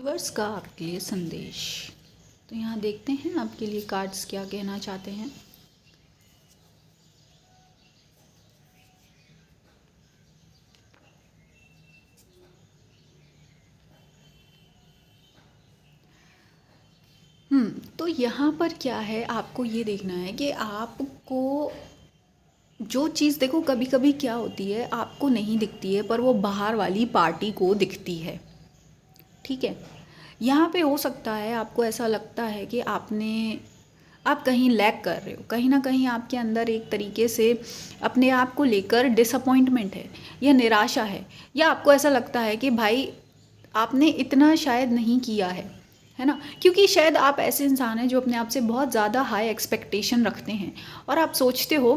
Universe का आपके लिए संदेश। तो यहाँ देखते हैं आपके लिए कार्ड्स क्या कहना चाहते हैं। तो यहाँ पर क्या है, आपको ये देखना है कि आपको जो चीज़, देखो कभी कभी क्या होती है आपको नहीं दिखती है पर वो बाहर वाली पार्टी को दिखती है। ठीक है, यहाँ पे हो सकता है आपको ऐसा लगता है कि आप कहीं लैग कर रहे हो, कहीं ना कहीं आपके अंदर एक तरीके से अपने आप को लेकर डिसअपॉइंटमेंट है या निराशा है, या आपको ऐसा लगता है कि भाई आपने इतना शायद नहीं किया है ना, क्योंकि शायद आप ऐसे इंसान हैं जो अपने आप से बहुत ज़्यादा हाई एक्सपेक्टेशन रखते हैं और आप सोचते हो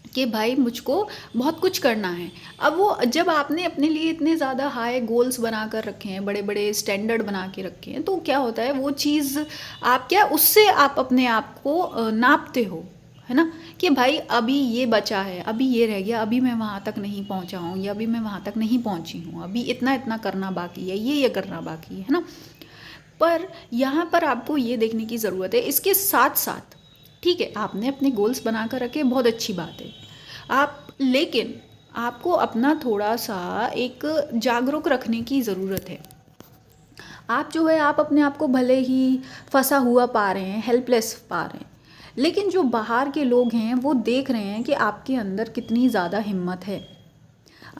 कि भाई मुझको बहुत कुछ करना है। अब वो जब आपने अपने लिए इतने ज़्यादा हाई गोल्स बना कर रखे हैं, बड़े बड़े स्टैंडर्ड बना के रखे हैं, तो क्या होता है वो चीज़ आप क्या उससे आप अपने आप को नापते हो, है ना, कि भाई अभी ये बचा है, अभी ये रह गया, अभी मैं वहाँ तक नहीं पहुँचा हूँ या अभी मैं वहाँ तक नहीं पहुँची हूँ, अभी इतना इतना करना बाकी है, ये करना बाकी है ना। पर यहाँ पर आपको ये देखने की ज़रूरत है इसके साथ साथ, ठीक है आपने अपने गोल्स बना कर रखे, बहुत अच्छी बात है आप, लेकिन आपको अपना थोड़ा सा एक जागरूक रखने की ज़रूरत है। आप जो है आप अपने आप को भले ही फंसा हुआ पा रहे हैं, हेल्पलेस पा रहे हैं, लेकिन जो बाहर के लोग हैं वो देख रहे हैं कि आपके अंदर कितनी ज़्यादा हिम्मत है।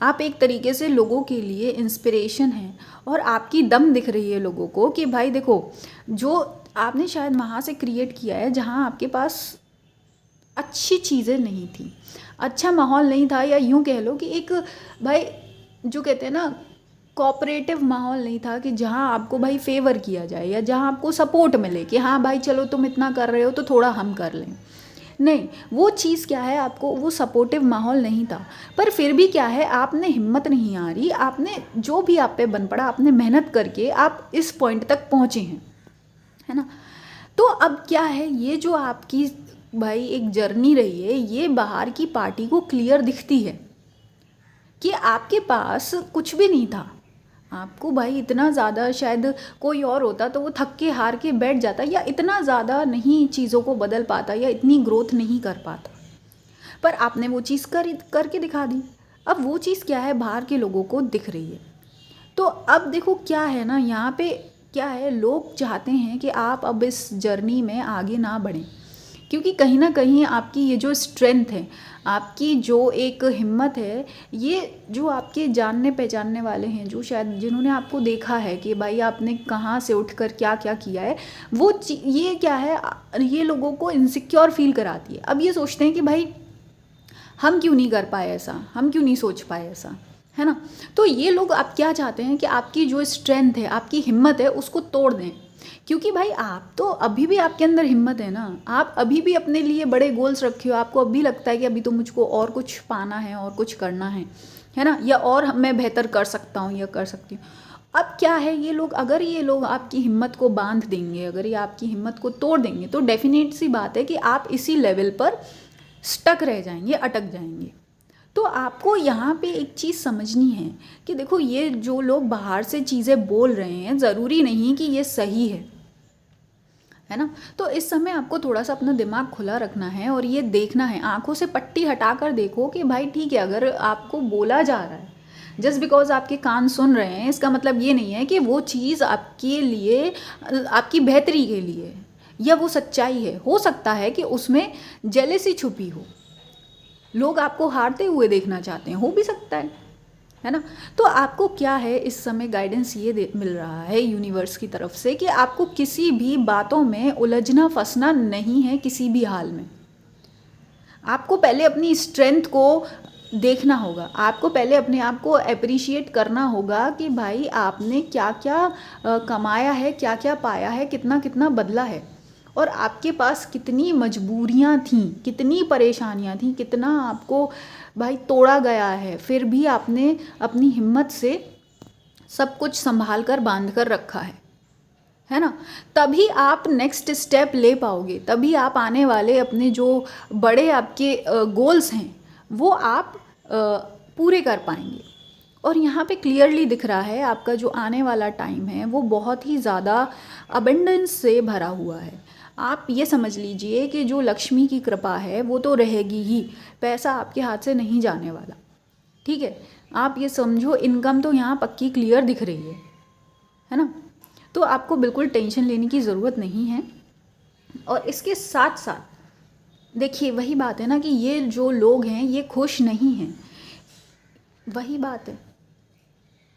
आप एक तरीके से लोगों के लिए इंस्पिरेशन हैं और आपकी दम दिख रही है लोगों को कि भाई देखो जो आपने शायद वहाँ से क्रिएट किया है जहाँ आपके पास अच्छी चीज़ें नहीं थी, अच्छा माहौल नहीं था, या यूँ कह लो कि एक भाई जो कहते हैं ना कोऑपरेटिव माहौल नहीं था, कि जहाँ आपको भाई फेवर किया जाए या जहाँ आपको सपोर्ट मिले कि हाँ भाई चलो तुम इतना कर रहे हो तो थोड़ा हम कर लें। नहीं, वो चीज़ क्या है, आपको वो सपोर्टिव माहौल नहीं था, पर फिर भी क्या है आपने हिम्मत नहीं आ रही, आपने जो भी आप पे बन पड़ा आपने मेहनत करके आप इस पॉइंट तक पहुँचे हैं, है ना। तो अब क्या है, ये जो आपकी भाई एक जर्नी रही है, ये बाहर की पार्टी को क्लियर दिखती है कि आपके पास कुछ भी नहीं था। आपको भाई इतना ज़्यादा, शायद कोई और होता तो वो थक के हार के बैठ जाता, या इतना ज़्यादा नहीं चीज़ों को बदल पाता, या इतनी ग्रोथ नहीं कर पाता, पर आपने वो चीज़ करके दिखा दी। अब वो चीज़ क्या है बाहर के लोगों को दिख रही है। तो अब देखो क्या है ना, यहाँ पे क्या है, लोग चाहते हैं कि आप अब इस जर्नी में आगे ना बढ़ें, क्योंकि कहीं ना कहीं आपकी ये जो स्ट्रेंथ है, आपकी जो एक हिम्मत है, ये जो आपके जानने पहचानने वाले हैं, जो शायद जिन्होंने आपको देखा है कि भाई आपने कहाँ से उठकर क्या क्या किया है, वो ये क्या है, ये लोगों को इनसिक्योर फील कराती है। अब ये सोचते हैं कि भाई हम क्यों नहीं कर पाए ऐसा, हम क्यों नहीं सोच पाए ऐसा, है ना। तो ये लोग आप क्या चाहते हैं कि आपकी जो स्ट्रेंथ है, आपकी हिम्मत है, उसको तोड़ दें, क्योंकि भाई आप तो अभी भी आपके अंदर हिम्मत है ना, आप अभी भी अपने लिए बड़े गोल्स रखे हो, आपको अभी लगता है कि अभी तो मुझको और कुछ पाना है और कुछ करना है ना, या और मैं बेहतर कर सकता हूँ या कर सकती हूँ। अब क्या है, ये लोग अगर ये लोग आपकी हिम्मत को बांध देंगे, अगर ये आपकी हिम्मत को तोड़ देंगे, तो डेफिनेट सी बात है कि आप इसी लेवल पर स्टक रह जाएंगे, अटक जाएंगे। तो आपको यहाँ पे एक चीज़ समझनी है कि देखो ये जो लोग बाहर से चीज़ें बोल रहे हैं, ज़रूरी नहीं कि ये सही है ना। तो इस समय आपको थोड़ा सा अपना दिमाग खुला रखना है और ये देखना है, आंखों से पट्टी हटाकर देखो कि भाई ठीक है, अगर आपको बोला जा रहा है, जस्ट बिकॉज आपके कान सुन रहे हैं, इसका मतलब ये नहीं है कि वो चीज़ आपके लिए, आपकी बेहतरी के लिए है या वो सच्चाई है। हो सकता है कि उसमें जेलेसी छुपी हो, लोग आपको हारते हुए देखना चाहते हैं, हो भी सकता है ना। तो आपको क्या है, इस समय गाइडेंस ये मिल रहा है यूनिवर्स की तरफ से कि आपको किसी भी बातों में उलझना फंसना नहीं है, किसी भी हाल में। आपको पहले अपनी स्ट्रेंथ को देखना होगा, आपको पहले अपने आप को अप्रिशिएट करना होगा कि भाई आपने क्या क्या कमाया है, क्या क्या पाया है, कितना कितना बदला है, और आपके पास कितनी मजबूरियां थीं, कितनी परेशानियां थीं, कितना आपको भाई तोड़ा गया है, फिर भी आपने अपनी हिम्मत से सब कुछ संभाल कर बांध कर रखा है ना। तभी आप नेक्स्ट स्टेप ले पाओगे, तभी आप आने वाले अपने जो बड़े आपके गोल्स हैं वो आप पूरे कर पाएंगे। और यहाँ पे क्लियरली दिख रहा है आपका जो आने वाला टाइम है वो बहुत ही ज़्यादा अबंडेंस से भरा हुआ है। आप ये समझ लीजिए कि जो लक्ष्मी की कृपा है वो तो रहेगी ही, पैसा आपके हाथ से नहीं जाने वाला, ठीक है। आप ये समझो इनकम तो यहाँ पक्की क्लियर दिख रही है ना। तो आपको बिल्कुल टेंशन लेने की ज़रूरत नहीं है। और इसके साथ साथ देखिए वही बात है ना कि ये जो लोग हैं ये खुश नहीं हैं, वही बात है।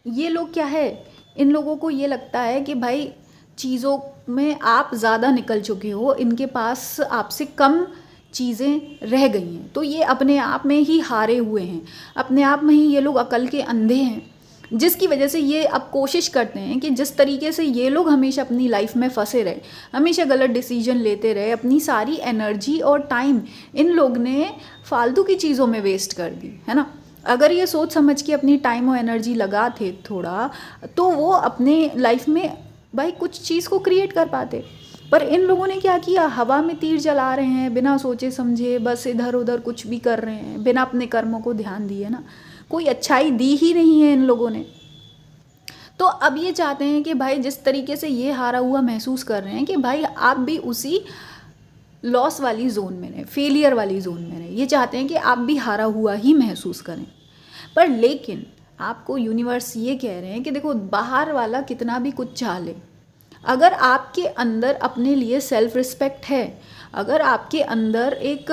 ये लोग क्या है, इन लोगों को ये लगता है कि भाई चीज़ों में आप ज़्यादा निकल चुके हो, इनके पास आपसे कम चीज़ें रह गई हैं, तो ये अपने आप में ही हारे हुए हैं, अपने आप में ही ये लोग अकल के अंधे हैं, जिसकी वजह से ये अब कोशिश करते हैं कि जिस तरीके से ये लोग हमेशा अपनी लाइफ में फंसे रहे, हमेशा गलत डिसीजन लेते रहे, अपनी सारी एनर्जी और टाइम इन लोग ने फालतू की चीज़ों में वेस्ट कर दी है ना। अगर ये सोच समझ के अपनी टाइम और एनर्जी लगा थे थोड़ा, तो वो अपने लाइफ में भाई कुछ चीज़ को क्रिएट कर पाते। पर इन लोगों ने क्या किया, हवा में तीर जला रहे हैं, बिना सोचे समझे बस इधर उधर कुछ भी कर रहे हैं, बिना अपने कर्मों को ध्यान दिए ना। कोई अच्छाई दी ही नहीं है इन लोगों ने। तो अब ये चाहते हैं कि भाई जिस तरीके से ये हारा हुआ महसूस कर रहे हैं कि भाई आप भी उसी लॉस वाली जोन में रहें, फेलियर वाली जोन में रहें। ये चाहते हैं कि आप भी हारा हुआ ही महसूस करें। पर लेकिन आपको यूनिवर्स ये कह रहे हैं कि देखो बाहर वाला कितना भी कुछ चाह ले, अगर आपके अंदर अपने लिए सेल्फ रिस्पेक्ट है, अगर आपके अंदर एक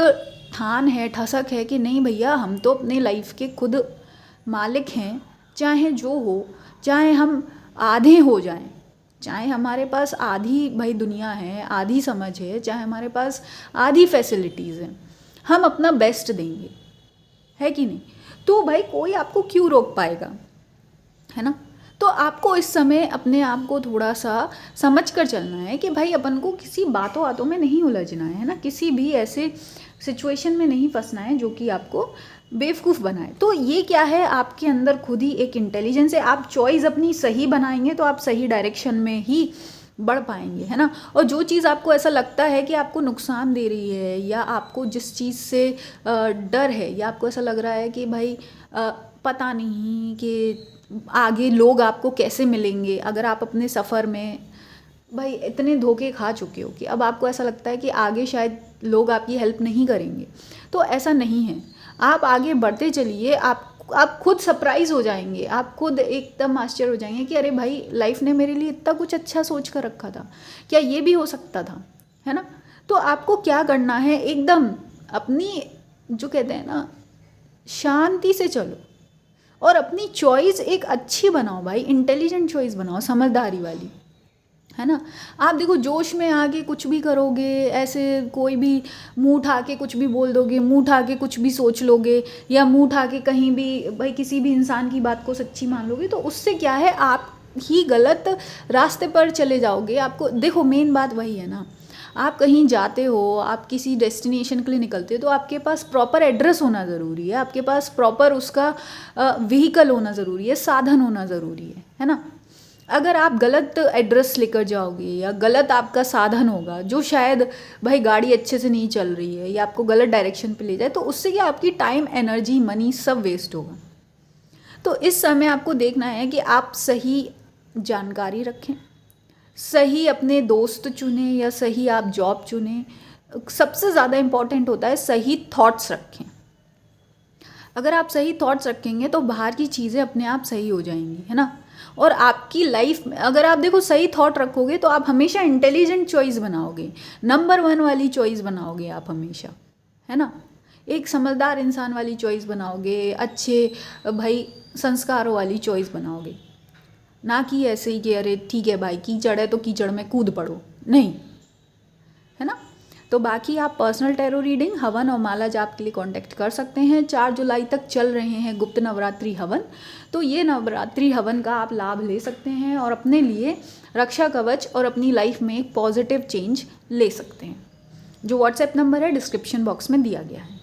ठान है, ठसक है कि नहीं भैया हम तो अपने लाइफ के खुद मालिक हैं, चाहे जो हो, चाहे हम आधे हो जाएं, चाहे हमारे पास आधी भाई दुनिया है, आधी समझ है, चाहे हमारे पास आधी फैसिलिटीज़ हैं, हम अपना बेस्ट देंगे, है कि नहीं। तो भाई कोई आपको क्यों रोक पाएगा, है ना। तो आपको इस समय अपने आप को थोड़ा सा समझ कर चलना है कि भाई अपन को किसी बातों बातों में नहीं उलझना है ना, किसी भी ऐसे सिचुएशन में नहीं फंसना है जो कि आपको बेवकूफ़ बनाए। तो ये क्या है, आपके अंदर खुद ही एक इंटेलिजेंस है। आप चॉइस अपनी सही बनाएंगे तो आप सही डायरेक्शन में ही बढ़ पाएंगे, है ना। और जो चीज़ आपको ऐसा लगता है कि आपको नुकसान दे रही है, या आपको जिस चीज़ से डर है, या आपको ऐसा लग रहा है कि भाई पता नहीं कि आगे लोग आपको कैसे मिलेंगे, अगर आप अपने सफ़र में भाई इतने धोखे खा चुके हो कि अब आपको ऐसा लगता है कि आगे शायद लोग आपकी हेल्प नहीं करेंगे, तो ऐसा नहीं है। आप आगे बढ़ते चलिए, आप खुद सरप्राइज़ हो जाएंगे, आप खुद एकदम आश्चर्य हो जाएंगे कि अरे भाई लाइफ ने मेरे लिए इतना कुछ अच्छा सोच कर रखा था, क्या ये भी हो सकता था, है ना। तो आपको क्या करना है, एकदम अपनी जो कहते हैं ना शांति से चलो और अपनी चॉइस एक अच्छी बनाओ भाई, इंटेलिजेंट चॉइस बनाओ, समझदारी वाली, है ना। आप देखो जोश में आके कुछ भी करोगे, ऐसे कोई भी मुंह उठा के कुछ भी बोल दोगे, मुंह उठा के कुछ भी सोच लोगे, या मुंह उठा के कहीं भी भाई किसी भी इंसान की बात को सच्ची मान लोगे, तो उससे क्या है आप ही गलत रास्ते पर चले जाओगे। आपको देखो मेन बात वही है ना, आप कहीं जाते हो, आप किसी डेस्टिनेशन के लिए निकलते हो, तो आपके पास प्रॉपर एड्रेस होना ज़रूरी है, आपके पास प्रॉपर उसका व्हीकल होना ज़रूरी है, साधन होना ज़रूरी है ना। अगर आप गलत एड्रेस लेकर जाओगे या गलत आपका साधन होगा, जो शायद भाई गाड़ी अच्छे से नहीं चल रही है या आपको गलत डायरेक्शन पे ले जाए, तो उससे क्या आपकी टाइम, एनर्जी, मनी सब वेस्ट होगा। तो इस समय आपको देखना है कि आप सही जानकारी रखें, सही अपने दोस्त चुने या सही आप जॉब चुने। सबसे ज़्यादा इम्पॉर्टेंट होता है सही थॉट्स रखें। अगर आप सही थॉट्स रखेंगे तो बाहर की चीज़ें अपने आप सही हो जाएंगी, है ना। और आपकी लाइफ में अगर आप देखो सही थॉट रखोगे तो आप हमेशा इंटेलिजेंट चॉइस बनाओगे, नंबर 1 वाली चॉइस बनाओगे आप हमेशा, है ना। एक समझदार इंसान वाली चॉइस बनाओगे, अच्छे भाई संस्कारों वाली चॉइस बनाओगे, ना कि ऐसे ही कि अरे ठीक है भाई कीचड़ है तो कीचड़ में कूद पड़ो, नहीं, है ना। तो बाकी आप पर्सनल टैरो रीडिंग, हवन और माला जाप के लिए कांटेक्ट कर सकते हैं। 4 जुलाई तक चल रहे हैं गुप्त नवरात्रि हवन, तो ये नवरात्रि हवन का आप लाभ ले सकते हैं और अपने लिए रक्षा कवच और अपनी लाइफ में एक पॉजिटिव चेंज ले सकते हैं। जो व्हाट्सएप नंबर है डिस्क्रिप्शन बॉक्स में दिया गया है।